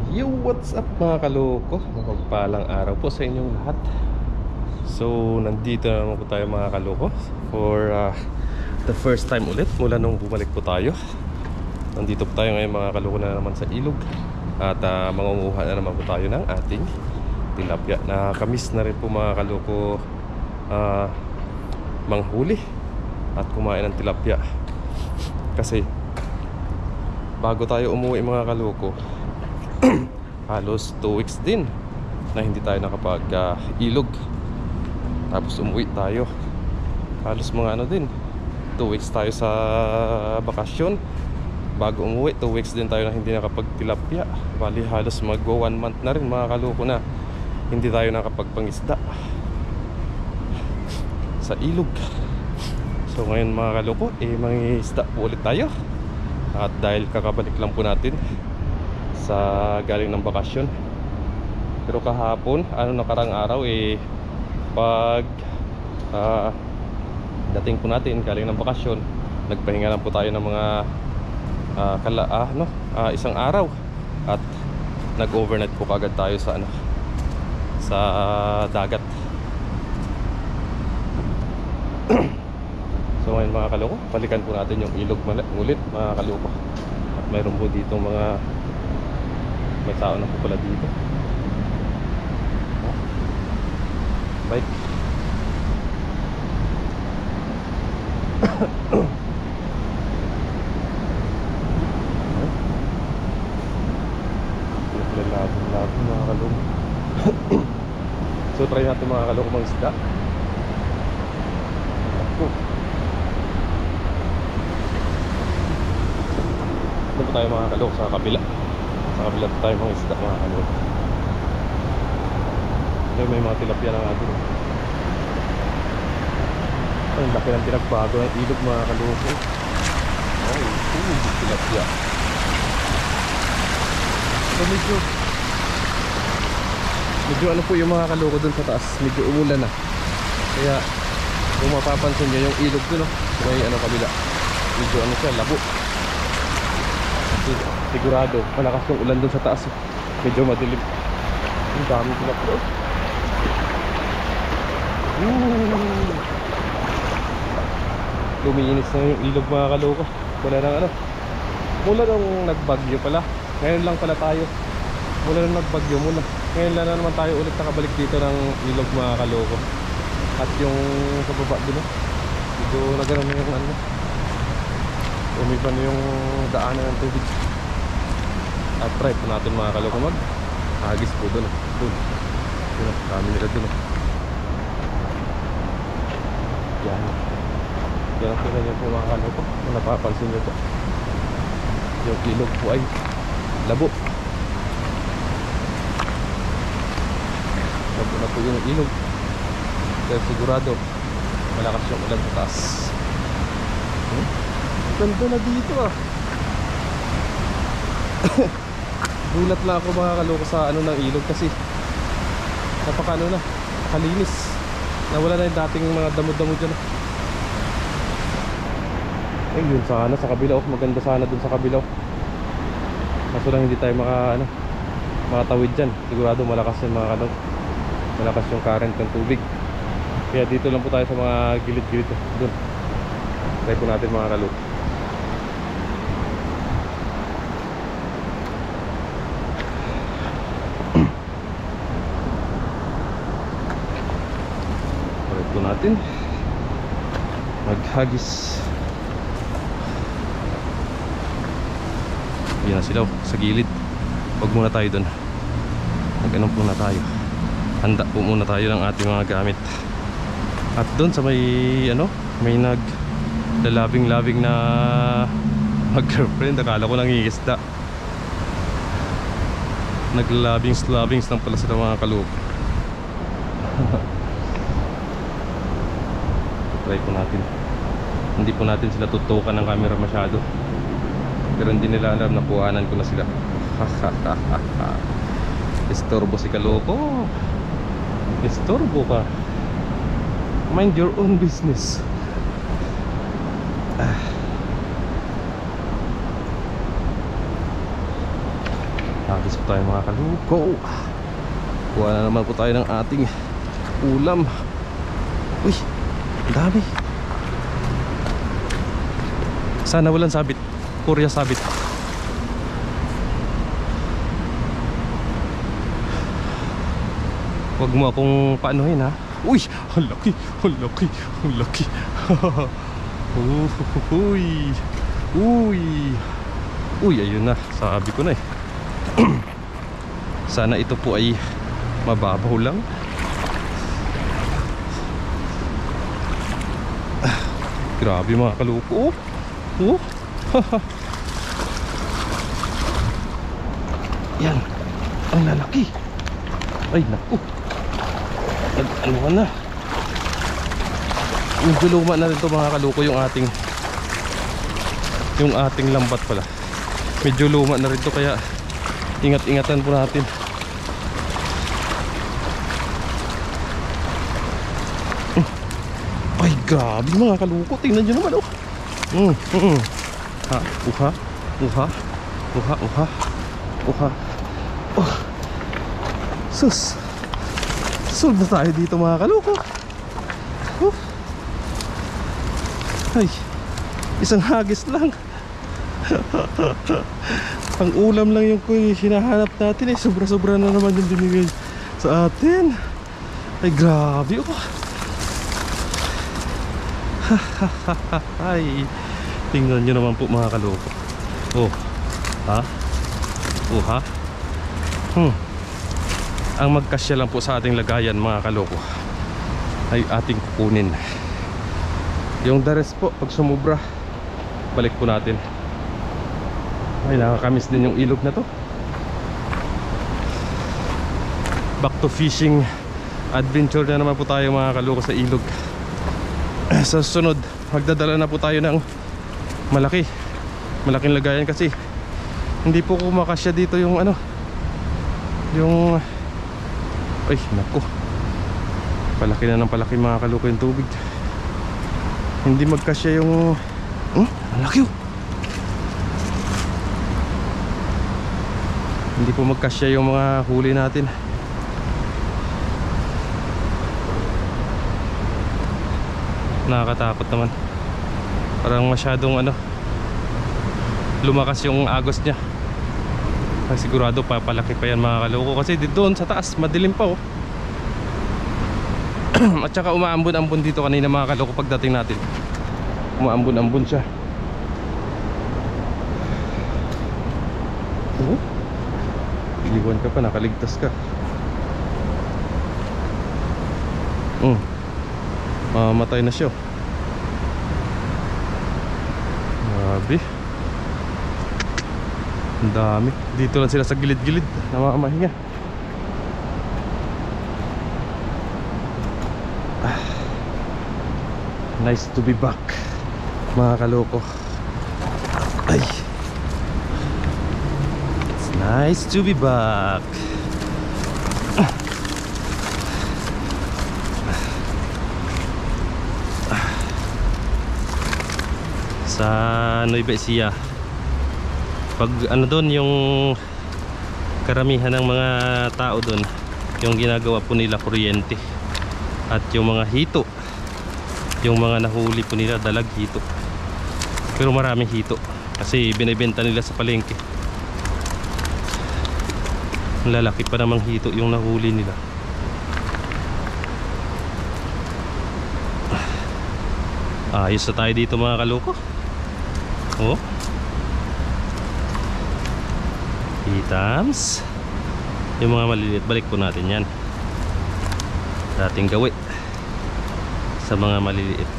Yo, what's up mga kaloko? Mapagpalang araw po sa inyong lahat. So, nandito na naman po tayo mga kaloko for the first time ulit mula nung bumalik po tayo. Nandito po tayo ngayon mga kaloko na naman sa ilog. At mangunguha na naman po tayo ng ating tilapia. Nakamiss na rin po mga kaloko manghuli at kumain ng tilapia. Kasi bago tayo umuwi mga kaloko, halos 2 weeks din na hindi tayo nakapag ilog. Tapos umuwi tayo. Halos mga 2 weeks tayo sa bakasyon. Bago umuwi, 2 weeks din tayo na hindi nakapagtilapia. Bali halos magwa 1 month na rin mga kaloko na hindi tayo nakapagpangisda sa ilog. So ngayon mga kaloko, mangingisda po ulit tayo. At dahil kakabalik lang po natin sa galing ng bakasyon. Pero kahapon, nakarang araw pag dating po natin galing ng bakasyon, nagpahinga lang po tayo ng mga isang araw. At nag-overnight po kagad tayo sa sa dagat. So ngayon mga kaloko, balikan po natin yung ilog ulit mga kaloko. At mayroon po dito may tao na po pala dito. Bike. Labing mga kaloko. So try natin mga kaloko mga isda. Doon po tayo mga kaloko sa kabila. Sa kabila po tayo mga isda mga kaloko. May mga tilapia na nga din. Ang laki ng pinagbago ng ilog mga kaloko. Ay, tilapia. So medyo po yung mga kaloko dun sa taas. Medyo umulan na. Kaya kung mapapansin nyo yung ilog dun, may kabila, medyo siya, labo. Kasi sigurado malakas yung ulan dun sa taas. Medyo madilim. Ang dami tilapia. Lumiinis na yung ilog mga kaloko. Wala nang mula nung nagbagyo pala. Ngayon lang pala tayo. Mula nung nagbagyo muna. Ngayon lang na naman tayo ulit nakabalik dito ng ilog mga kaloko. At yung sa baba dun, medyo nagano'n na yung umiba na yung daanan ng tubig. At try po natin mga kaloko mag-agis po dun. Dun, kami nila dun. Yan. Yan ang tingnan nyo po mga kaloko. Kung napapansin nyo po, yung ilog po ay labo. Labo na po yung ilog. Kaya sigurado malakas yung ulan sa taas. Ganda na dito Gulat lang ako mga kaloko sa ng ilog. Kasi nakalinis. Nawala na yung dating mga damo-damo dyan. Yun sana sa kabila. Maganda sana dun sa kabila. Kaso lang hindi tayo makatawid dyan. Sigurado malakas yung malakas yung current ng tubig. Kaya dito lang po tayo sa mga gilid-gilid dun. Try po natin mga kaloko. Try po natin maghagis. Yan na sila sa gilid. Huwag muna tayo dun. Mag-anom muna tayo. Handa po muna tayo ng ating mga gamit. At doon sa may naglalabing-labing na mag-girlfriend, akala ko nangingisda. Naglalabings-labings lang pala sila mga kaloko. Try po natin. Hindi po natin sila tutukan ng camera masyado. Pero hindi nila alam na kuhanan ko na sila. Istorbo si kaloko. Istorbo ka. Mind your own business. Habis po tayo mga kaluko. Kuha na naman po tayo ng ating ulam. Uy, ang dami. Sana walang sabit. Korea sabit. Huwag mo akong paanuhin ha. Uy, ang laki, ang laki, ang laki. Uy, uy. Uy, ayun na, sabi ko na eh. Sana ito po ay mababaw lang. Grabe mga kaluko. Oh. Yan. Ang lalaki. Ay naku. Ano na. Medyo luma na rin ito mga kaluko, yung ating lambat pala. Medyo luma na rin ito, kaya ingat-ingatan po natin. Ay grabe mga kaluko. Tingnan nyo naman oh. Ha, uha. Oh. Sus. Solve na tayo dito mga kaluko. Ay, isang hagis lang. Ang ulam lang yung hinahanap natin eh. Sobra-sobra na naman yung binigay sa atin. Ay grabe oh. Ay, tingnan nyo naman po mga kaloko. Oh, ha? Oh, ha? Ang magkasya lang po sa ating lagayan mga kaloko ay ating kukunin. Yung the rest po, pag sumubra, balik po natin. Ay, nakakamiss din yung ilog na to. Back to fishing adventure na naman po tayo mga kaloko sa ilog. Sa susunod, magdadala na po tayo ng malaking lagayan, kasi hindi po kumakasya dito yung ano, yung ay naku, palaki na ng palaki mga kaloko yung tubig. Hindi magkasya yung ang laki oh. Hindi po magkasya yung mga huli natin. Nakakatakot naman. Parang masyadong ano, lumakas yung agos niya. Sigurado papalaki pa yan mga kaloko, kasi doon sa taas madilim pa oh. At saka umaambon-ambon dito kanina mga kaloko pagdating natin. Umaambon-ambon siya. Iwan ka pa, nakaligtas ka. Mamatay na siya. Grabe. Ang dami. Dito lang sila sa gilid-gilid, namamahinga. Nice to be back mga kaloko. Ay, it's nice to be back. Sa Nueva Ecija, pag ano doon, yung karamihan ng mga tao doon, yung ginagawa po nila kuryente, at yung mga hito, yung mga nahuli po nila dalag hito. Pero maraming hito kasi binibenta nila sa palengke. Lalaki pa namang hito yung nahuli nila. Ayos na tayo dito mga kaloko. Oh, hitams. Yung mga maliliit, balik po natin yan. Dating gawi sa mga maliliit.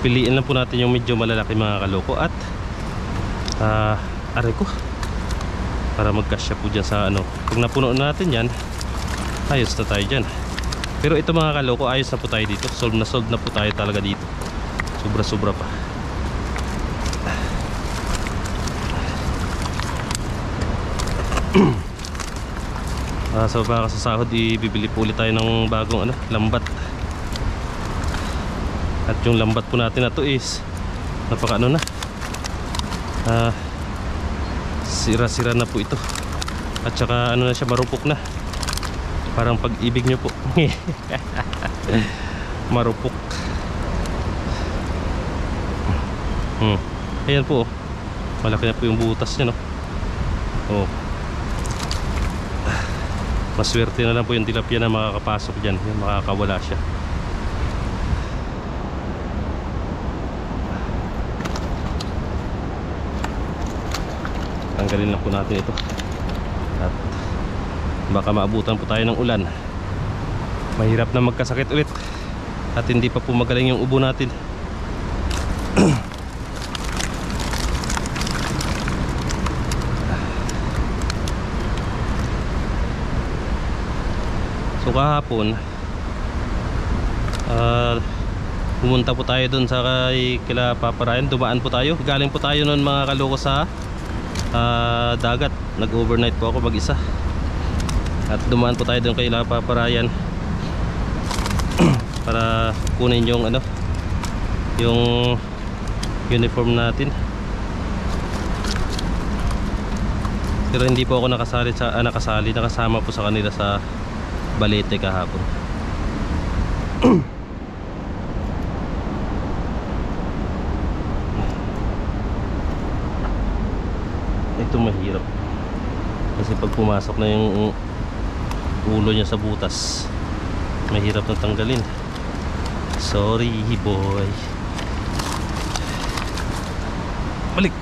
Piliin lang po natin yung medyo malalaki mga kaloko. At aray ko, para magkasya po dyan sa ano. Pag napuno natin yan, ayos na tayo dyan. Pero ito mga kaloko, ayos na po tayo dito. Solve na po tayo talaga dito. Sobra-sobra pa. Sa baka sa sahod, ibibili po ulit tayo ng bagong ano, lambat. At yung lambat po natin na to is napaka ano na, sira-sira na po ito. At saka ano na siya, marupok na. Parang pag-ibig nyo po. Marupok. Ayan po, oh. Malaki na po yung butas niya, no? Oh. Maswerte na lang po yung tilapia na makakapasok dyan. Yung makakawala siya. Tanggalin lang po natin ito. At baka maabutan po tayo ng ulan. Mahirap na magkasakit ulit. At hindi pa po magaling yung ubo natin. So kahapon pumunta po tayo dun sa kila Papa Ryan. Dumaan po tayo. Galing po tayo nun mga kaloko sa dagat. Nag-overnight po ako mag-isa. At dumaan po tayo dun kay Papa Ryan para kunin yung ano, yung uniform natin. Pero hindi po ako nakasama po sa kanila sa Balete kahapon. Ito mahirap kasi pag pumasok na yung ulo niya sa butas, mahirap na tanggalin. Sorry boy. Balik.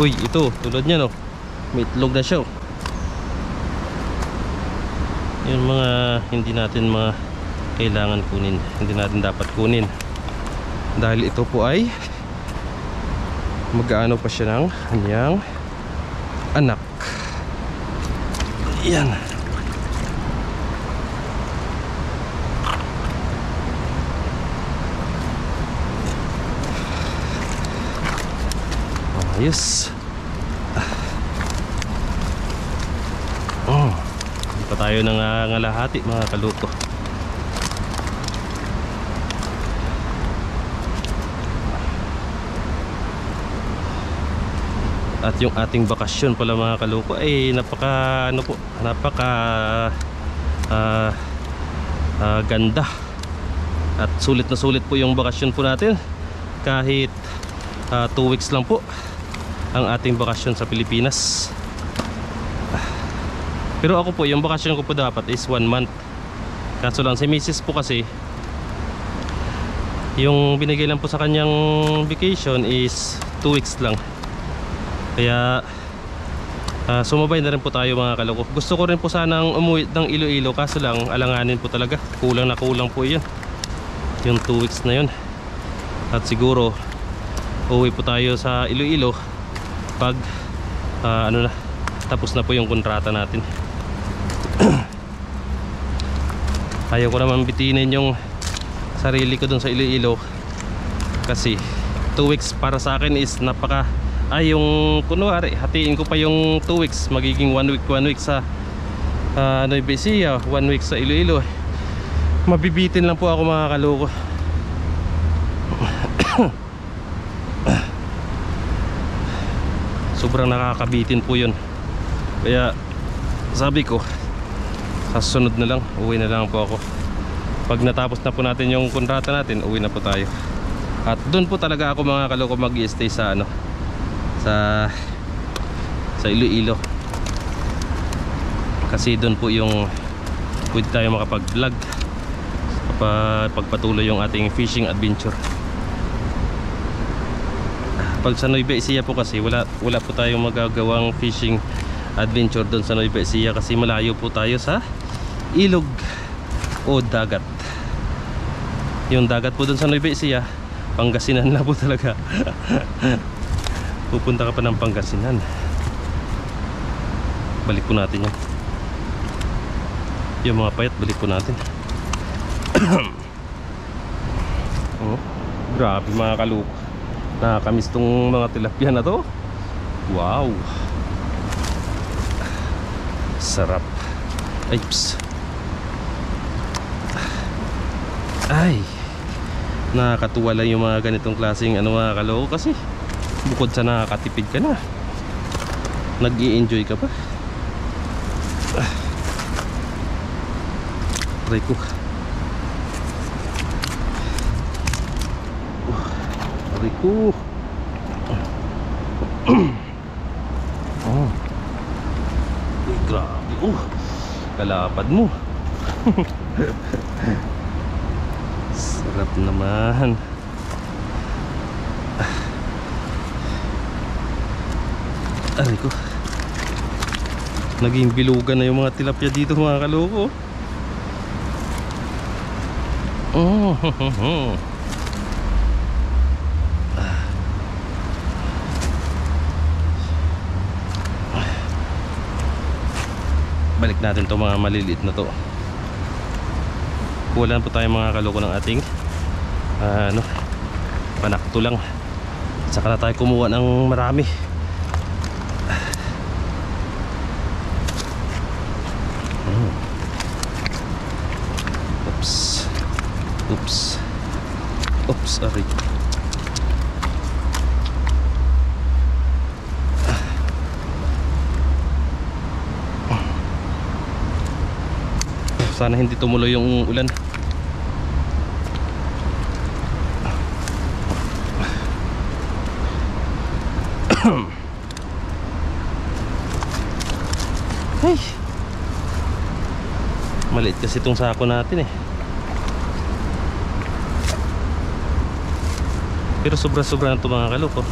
Uy, ito tulad niya, no? May itlog na siya, oh. Yung mga hindi natin kailangan kunin, hindi natin dapat kunin, dahil ito po ay mag-aano pa siya ng kanyang anak. Yan. Ayos. Pa tayo ng ngalahati mga kaluko. At yung ating bakasyon pala mga kaluko ay napaka ganda. At sulit na sulit po yung bakasyon po natin. Kahit 2 weeks lang po ang ating bakasyon sa Pilipinas. Pero ako po, yung bakasyon ko po dapat is 1 month. Kaso lang si Mrs. po kasi, yung binigay lang po sa kanyang vacation is 2 weeks lang. Kaya sumabay na rin po tayo mga kaloko. Gusto ko rin po sanang umuwi ng Iloilo, kaso lang alanganin po talaga. Kulang na kulang po yun, yung 2 weeks na yun. At siguro uwi po tayo sa Iloilo pag tapos na po yung kontrata natin. Ayaw ko naman bitinin yung sarili ko dun sa Iloilo, kasi 2 weeks para sa akin is yung kunwari hatiin ko pa yung 2 weeks, magiging 1 week sa Nueva Ecija, 1 week sa Iloilo. Mabibitin lang po ako mga kaloko. Sobrang nakakabitin po yun. Kaya sabi ko, sa sunod na lang, uwi na lang po ako. Pag natapos na po natin yung kontrata natin, uwi na po tayo. At doon po talaga ako mga kaloko mag-i-stay sa sa Iloilo. Kasi doon po yung pwede tayo makapag-vlog, pagpatuloy yung ating fishing adventure. Pag sa Nueva Ecija po kasi wala po tayong magagawang fishing adventure doon sa Nueva Ecija, kasi malayo po tayo sa ilog o dagat. Yung dagat po doon sa Nueva Ecija, Pangasinan na po talaga. Pupunta ka pa ng Pangasinan. Balik po natin yan. Yung mga payat, balik po natin. Oh, grabe mga kaluk. Nakakamiss tong mga tilapia na to. Wow, sarap. Ay, psst. Ay, nakakatuwa lang yung mga ganitong klaseng mga kaloko, kasi Bukod sa nakakatipid ka na, nag-i-enjoy ka pa. Try ko. Try ko. Oh. Uy, grabe. Kalapad mo. Sarap naman. Aray ko. Naging bilugan na yung mga tilapia dito mga kaloko. Balik natin to mga maliliit na to. Kulang po tayo mga kaloko ng ating panakto lang. Saka na tayo kumuha ng marami. Oops, sorry. Sana hindi tumuloy yung ulan. Ay, maliit kasi itong sako natin eh. Pero sobra-sobra na ito mga kaloko.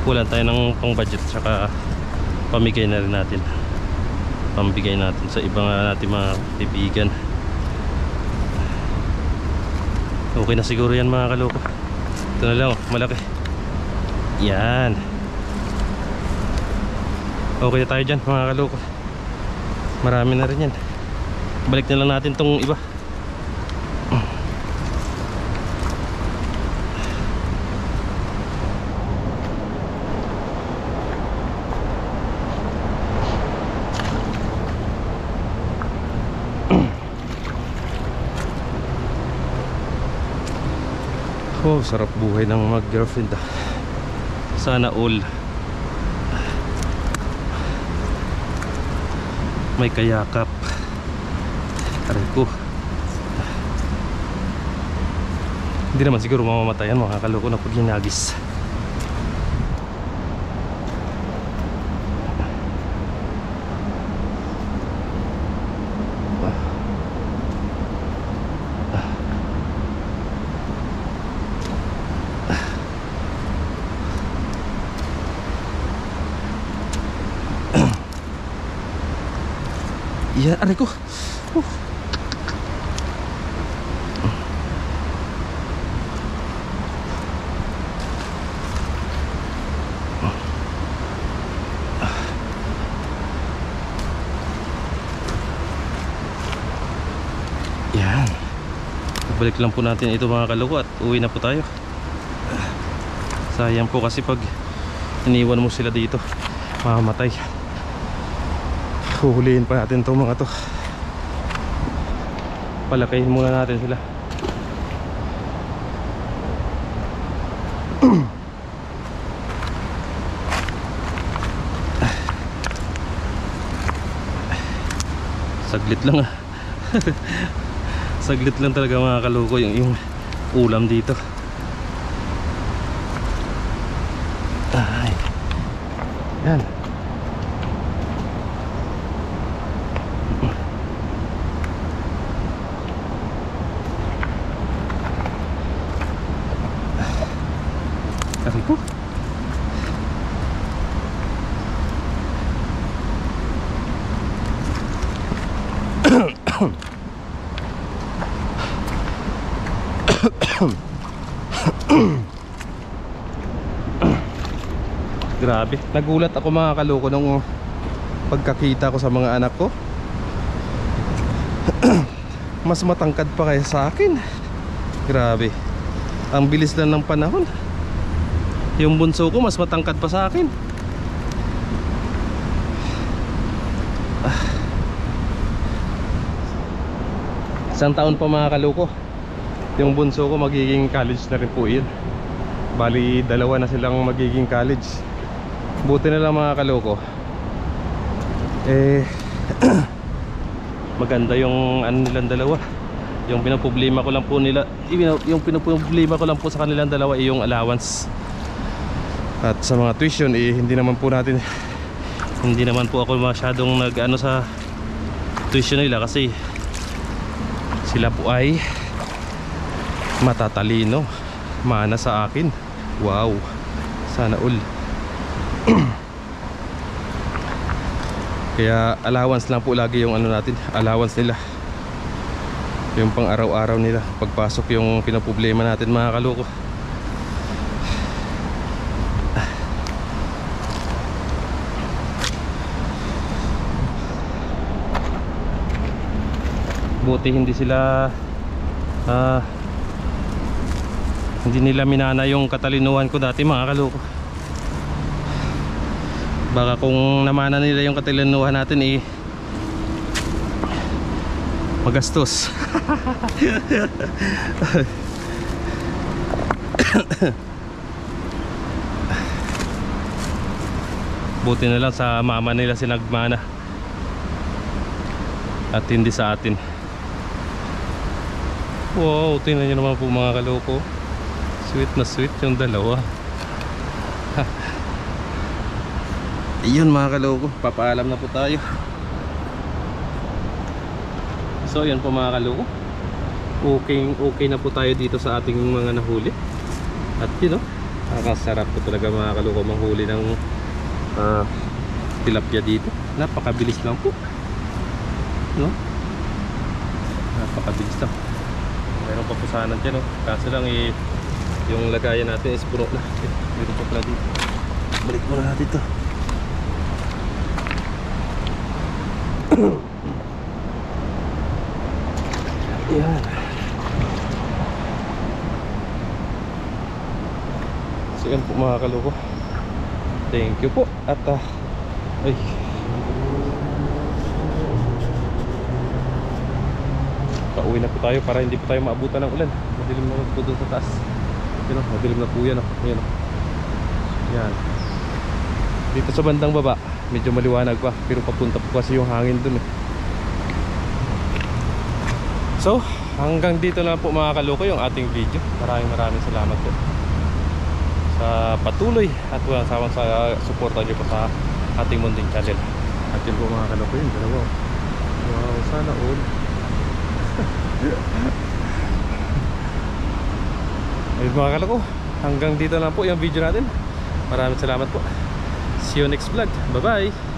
Kulang tayo ng pang budget, saka pamigay na rin natin. Pambigay natin sa ibang natin mga kaibigan. Okay na siguro yan mga kaloko. Ito na lang, malaki. Yan. Okay na tayo dyan mga kaloko. Marami na rin yan. Balik na lang natin tong iba. Oh, sarap buhay ng mag-girlfriend ah. Sana all. May kayakap. Aray ko. Hindi naman siguro mamamatayan mga kaloko na pag hinagis. Yan, aray ko. Yan. Balik lang po natin ito mga kaloko at uwi na po tayo. Sayang po kasi pag iniwan mo sila dito, mamamatay. Huhulihin pa natin itong mga to. Palakayin muna natin sila. Saglit lang ah. Saglit lang talaga mga kaloko yung ulam dito. Ay. Yan. Aray ko. Grabe, nagulat ako mga kaloko nung pagkakita ko sa mga anak ko. Mas matangkad pa kaya sa akin. Grabe, ang bilis lang ng panahon. Yung bunso ko mas matangkad pa sa akin. Isang taon pa mga kaloko, Yung bunso ko magiging college na rin po yun. Bali dalawa na silang magiging college. Buti na lang mga kaloko, maganda yung ano nilang dalawa. Yung pinoproblema ko lang po nila, yung pinoproblema ko lang po sa kanilang dalawa ay yung allowance. At sa mga tuition hindi naman po ako masyadong nag-ano sa tuition nila, kasi sila po ay matatalino, mana sa akin. Wow, sana all. Kaya allowance lang po lagi yung ano natin, allowance nila, yung pang araw-araw nila pagpasok, yung pinoproblema natin mga kaloko. Buti hindi nila minana yung katalinuhan ko dati mga kaloko. Baka kung namana nila yung katalinuhan natin magastos. Buti na lang sa mama nila sinagmana at hindi sa atin. Wow, tingnan nyo naman po mga kaloko. Sweet na sweet yung dalawa. Ayun mga kaloko, papaalam na po tayo. So yun po mga kaloko, okay na po tayo dito sa ating mga nahuli. At yun, nakakasarap po talaga mga kaloko manghuli ng tilapia dito. Napakabilis lang po, no? Napakabilis lang. Meron pa po sana dyan, no? Kaso lang yung lagayan natin is puno na. Meron pa pala dito. Balik muna natin ito. Yan. So yan po mga kaloko, thank you po. At ay, pauwi na po tayo para hindi po tayo maabutan ng ulan. Madilim na po doon sa taas. Yan, madilim na po yan. Yan. Yan. Dito sa bandang baba medyo maliwanag pa, pero papunta po kasi yung hangin dun. So hanggang dito na po mga kaloko yung ating video. Maraming salamat po sa patuloy at walang sawang sa suporta nyo po sa ating Munding Channel. At yun po mga kaloko, yung dalawa. Wow, sana all. Ayun mga kaloko, hanggang dito na po yung video natin. Maraming salamat po. See you next vlog. Bye bye.